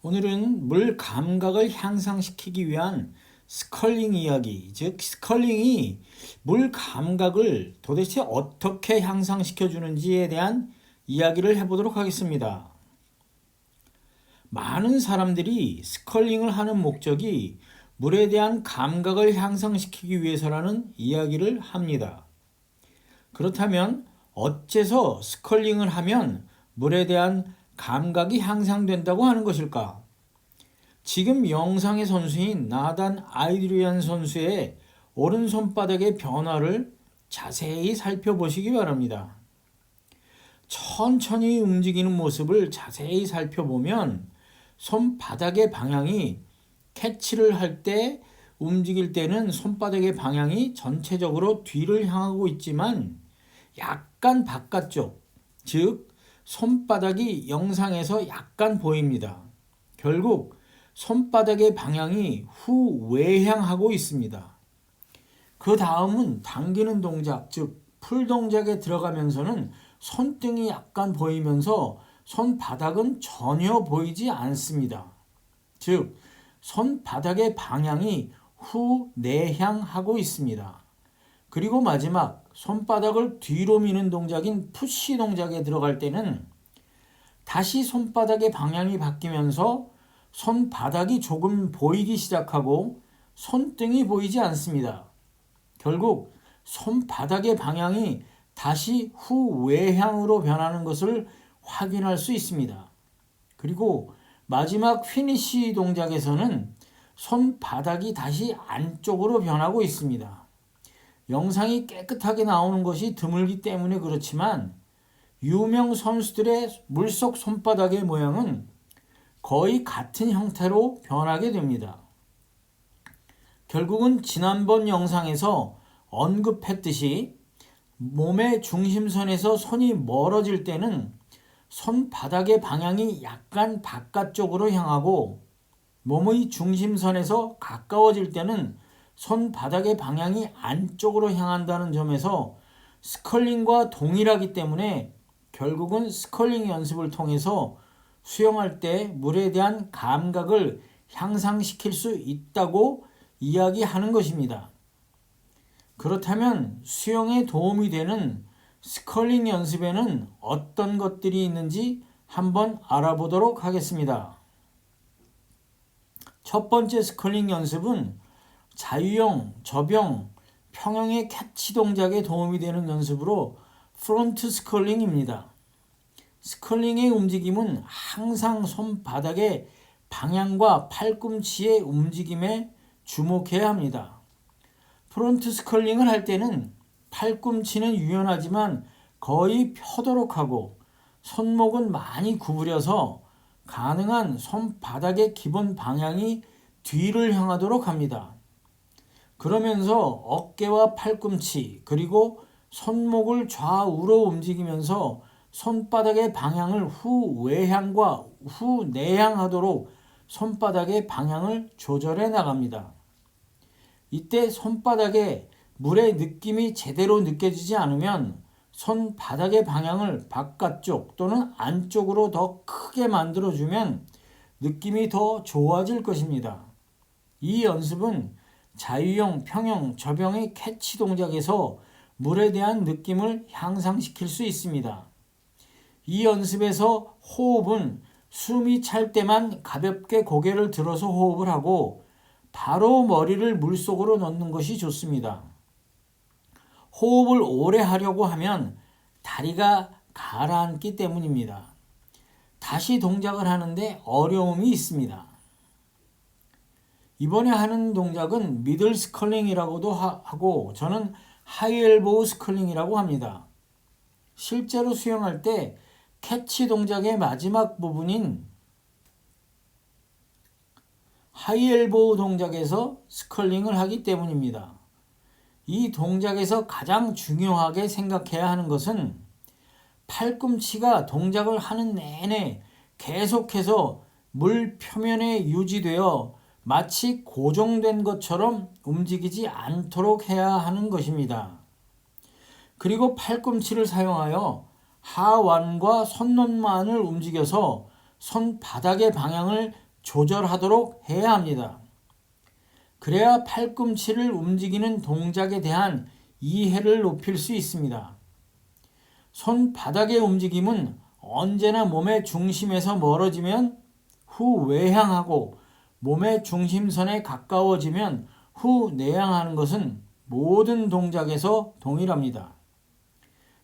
오늘은 물 감각을 향상시키기 위한 스컬링 이야기, 즉 스컬링이 물 감각을 도대체 어떻게 향상시켜 주는지에 대한 이야기를 해보도록 하겠습니다. 많은 사람들이 스컬링을 하는 목적이 물에 대한 감각을 향상시키기 위해서라는 이야기를 합니다. 그렇다면 어째서 스컬링을 하면 물에 대한 감각이 향상된다고 하는 것일까? 지금 영상의 선수인 나단 아이드리안 선수의 오른손바닥의 변화를 자세히 살펴보시기 바랍니다. 천천히 움직이는 모습을 자세히 살펴보면 손바닥의 방향이 캐치를 할 때 움직일 때는 손바닥의 방향이 전체적으로 뒤를 향하고 있지만 약간 바깥쪽, 즉 손바닥이 영상에서 약간 보입니다. 결국 손바닥의 방향이 후외향하고 있습니다. 그 다음은 당기는 동작, 즉 풀 동작에 들어가면서는 손등이 약간 보이면서 손바닥은 전혀 보이지 않습니다. 즉 손바닥의 방향이 후내향하고 있습니다. 그리고 마지막 손바닥을 뒤로 미는 동작인 푸시 동작에 들어갈 때는 다시 손바닥의 방향이 바뀌면서 손바닥이 조금 보이기 시작하고 손등이 보이지 않습니다. 결국 손바닥의 방향이 다시 후외향으로 변하는 것을 확인할 수 있습니다. 그리고 마지막 피니시 동작에서는 손바닥이 다시 안쪽으로 변하고 있습니다. 영상이 깨끗하게 나오는 것이 드물기 때문에 그렇지만 유명 선수들의 물속 손바닥의 모양은 거의 같은 형태로 변하게 됩니다. 결국은 지난번 영상에서 언급했듯이 몸의 중심선에서 손이 멀어질 때는 손바닥의 방향이 약간 바깥쪽으로 향하고 몸의 중심선에서 가까워질 때는 손바닥의 방향이 안쪽으로 향한다는 점에서 스컬링과 동일하기 때문에 결국은 스컬링 연습을 통해서 수영할 때 물에 대한 감각을 향상시킬 수 있다고 이야기하는 것입니다. 그렇다면 수영에 도움이 되는 스컬링 연습에는 어떤 것들이 있는지 한번 알아보도록 하겠습니다. 첫 번째 스컬링 연습은 자유형, 접영, 평형의 캐치 동작에 도움이 되는 연습으로 프론트 스컬링입니다. 스컬링의 움직임은 항상 손바닥의 방향과 팔꿈치의 움직임에 주목해야 합니다. 프론트 스컬링을 할 때는 팔꿈치는 유연하지만 거의 펴도록 하고 손목은 많이 구부려서 가능한 손바닥의 기본 방향이 뒤를 향하도록 합니다. 그러면서 어깨와 팔꿈치 그리고 손목을 좌우로 움직이면서 손바닥의 방향을 후외향과 후내향하도록 손바닥의 방향을 조절해 나갑니다. 이때 손바닥에 물의 느낌이 제대로 느껴지지 않으면 손바닥의 방향을 바깥쪽 또는 안쪽으로 더 크게 만들어주면 느낌이 더 좋아질 것입니다. 이 연습은 자유형, 평형, 접영의 캐치 동작에서 물에 대한 느낌을 향상시킬 수 있습니다. 이 연습에서 호흡은 숨이 찰 때만 가볍게 고개를 들어서 호흡을 하고 바로 머리를 물속으로 넣는 것이 좋습니다. 호흡을 오래 하려고 하면 다리가 가라앉기 때문입니다. 다시 동작을 하는데 어려움이 있습니다. 이번에 하는 동작은 미들 스컬링이라고도 하고 저는 하이엘보우 스컬링이라고 합니다. 실제로 수영할 때 캐치 동작의 마지막 부분인 하이엘보우 동작에서 스컬링을 하기 때문입니다. 이 동작에서 가장 중요하게 생각해야 하는 것은 팔꿈치가 동작을 하는 내내 계속해서 물 표면에 유지되어 마치 고정된 것처럼 움직이지 않도록 해야 하는 것입니다. 그리고 팔꿈치를 사용하여 하완과 손끝만을 움직여서 손바닥의 방향을 조절하도록 해야 합니다. 그래야 팔꿈치를 움직이는 동작에 대한 이해를 높일 수 있습니다. 손바닥의 움직임은 언제나 몸의 중심에서 멀어지면 후 외향하고 몸의 중심선에 가까워지면 후 내향하는 것은 모든 동작에서 동일합니다.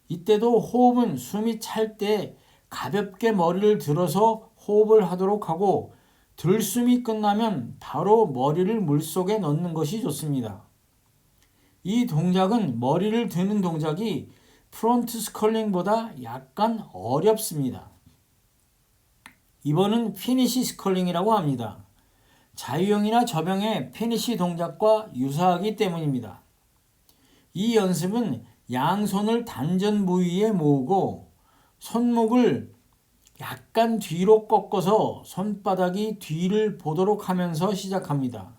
이때도 호흡은 숨이 찰 때 가볍게 머리를 들어서 호흡을 하도록 하고 들숨이 끝나면 바로 머리를 물속에 넣는 것이 좋습니다. 이 동작은 머리를 드는 동작이 프론트 스컬링보다 약간 어렵습니다. 이번은 피니시 스컬링이라고 합니다. 자유형이나 접영의 피니시 동작과 유사하기 때문입니다. 이 연습은 양손을 단전 부위에 모으고 손목을 약간 뒤로 꺾어서 손바닥이 뒤를 보도록 하면서 시작합니다.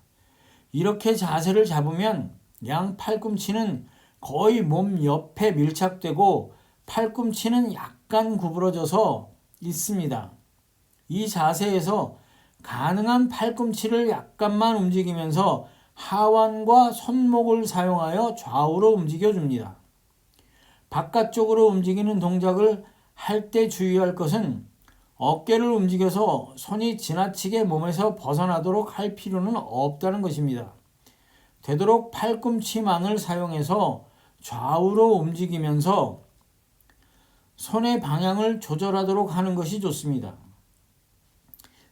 이렇게 자세를 잡으면 양 팔꿈치는 거의 몸 옆에 밀착되고 팔꿈치는 약간 구부러져서 있습니다. 이 자세에서 가능한 팔꿈치를 약간만 움직이면서 하완과 손목을 사용하여 좌우로 움직여줍니다. 바깥쪽으로 움직이는 동작을 할 때 주의할 것은 어깨를 움직여서 손이 지나치게 몸에서 벗어나도록 할 필요는 없다는 것입니다. 되도록 팔꿈치만을 사용해서 좌우로 움직이면서 손의 방향을 조절하도록 하는 것이 좋습니다.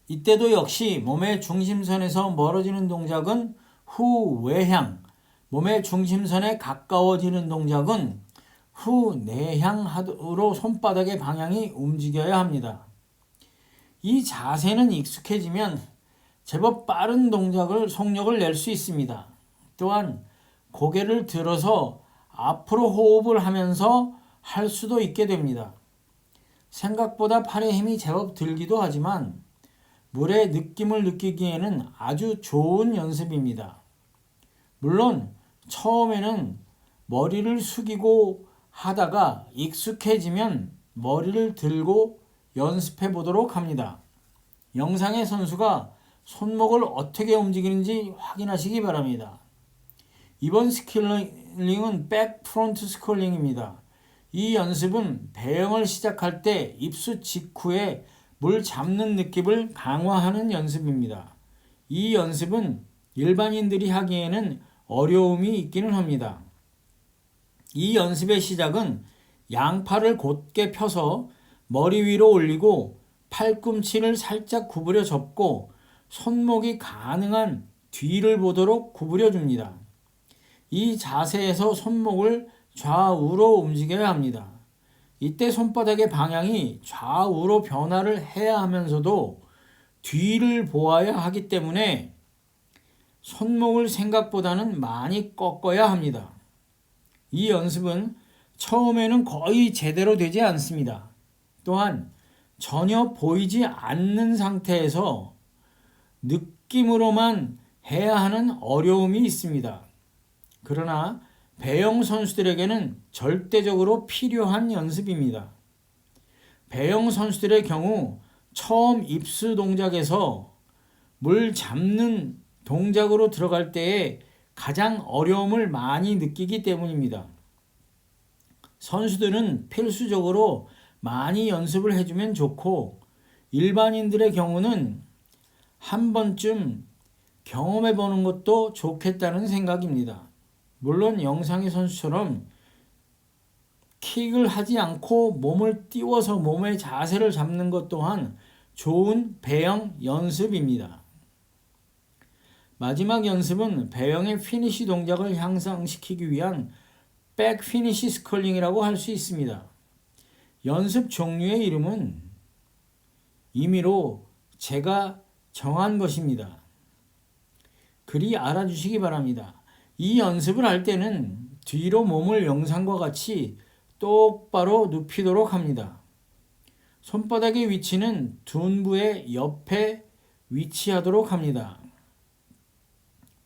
이때도 역시 몸의 중심선에서 멀어지는 동작은 후 외향, 몸의 중심선에 가까워지는 동작은 후 내향으로 손바닥의 방향이 움직여야 합니다. 이 자세는 익숙해지면 제법 빠른 속력을 낼 수 있습니다. 또한 고개를 들어서 앞으로 호흡을 하면서 할 수도 있게 됩니다. 생각보다 팔에 힘이 제법 들기도 하지만 물의 느낌을 느끼기에는 아주 좋은 연습입니다. 물론 처음에는 머리를 숙이고 하다가 익숙해지면 머리를 들고 연습해 보도록 합니다. 영상의 선수가 손목을 어떻게 움직이는지 확인하시기 바랍니다. 이번 스컬링은 백 프론트 스컬링입니다. 이 연습은 배영을 시작할 때 입수 직후에 물 잡는 느낌을 강화하는 연습입니다. 이 연습은 일반인들이 하기에는 어려움이 있기는 합니다. 이 연습의 시작은 양팔을 곧게 펴서 머리 위로 올리고 팔꿈치를 살짝 구부려 접고 손목이 가능한 뒤를 보도록 구부려 줍니다. 이 자세에서 손목을 좌우로 움직여야 합니다. 이때 손바닥의 방향이 좌우로 변화를 해야 하면서도 뒤를 보아야 하기 때문에 손목을 생각보다는 많이 꺾어야 합니다. 이 연습은 처음에는 거의 제대로 되지 않습니다. 또한 전혀 보이지 않는 상태에서 느낌으로만 해야 하는 어려움이 있습니다. 그러나 배영 선수들에게는 절대적으로 필요한 연습입니다. 배영 선수들의 경우 처음 입수 동작에서 물 잡는 동작으로 들어갈 때에 가장 어려움을 많이 느끼기 때문입니다. 선수들은 필수적으로 많이 연습을 해주면 좋고 일반인들의 경우는 한 번쯤 경험해 보는 것도 좋겠다는 생각입니다. 물론 영상의 선수처럼 킥을 하지 않고 몸을 띄워서 몸의 자세를 잡는 것 또한 좋은 배영 연습입니다. 마지막 연습은 배영의 피니시 동작을 향상시키기 위한 백 피니시 스컬링이라고 할 수 있습니다. 연습 종류의 이름은 임의로 제가 정한 것입니다. 그리 알아주시기 바랍니다. 이 연습을 할 때는 뒤로 몸을 영상과 같이 똑바로 눕히도록 합니다. 손바닥의 위치는 둔부의 옆에 위치하도록 합니다.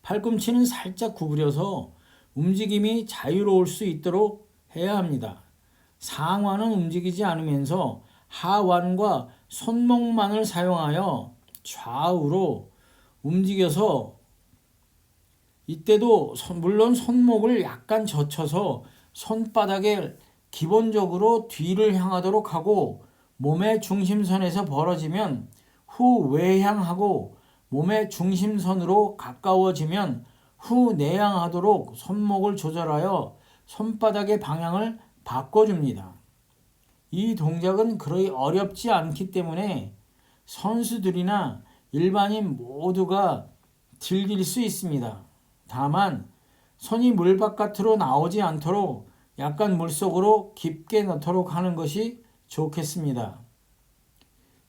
팔꿈치는 살짝 구부려서 움직임이 자유로울 수 있도록 해야 합니다. 상완은 움직이지 않으면서 하완과 손목만을 사용하여 좌우로 움직여서 이때도 물론 손목을 약간 젖혀서 손바닥에 기본적으로 뒤를 향하도록 하고 몸의 중심선에서 벌어지면 후 외향하고 몸의 중심선으로 가까워지면 후 내향하도록 손목을 조절하여 손바닥의 방향을 바꿔줍니다. 이 동작은 그리 어렵지 않기 때문에 선수들이나 일반인 모두가 즐길 수 있습니다. 다만 손이 물 바깥으로 나오지 않도록 약간 물속으로 깊게 넣도록 하는 것이 좋겠습니다.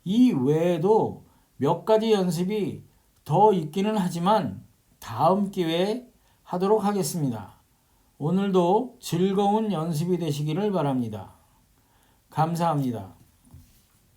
이 외에도 몇 가지 연습이 더 있기는 하지만 다음 기회에 하도록 하겠습니다. 오늘도 즐거운 연습이 되시기를 바랍니다. 감사합니다.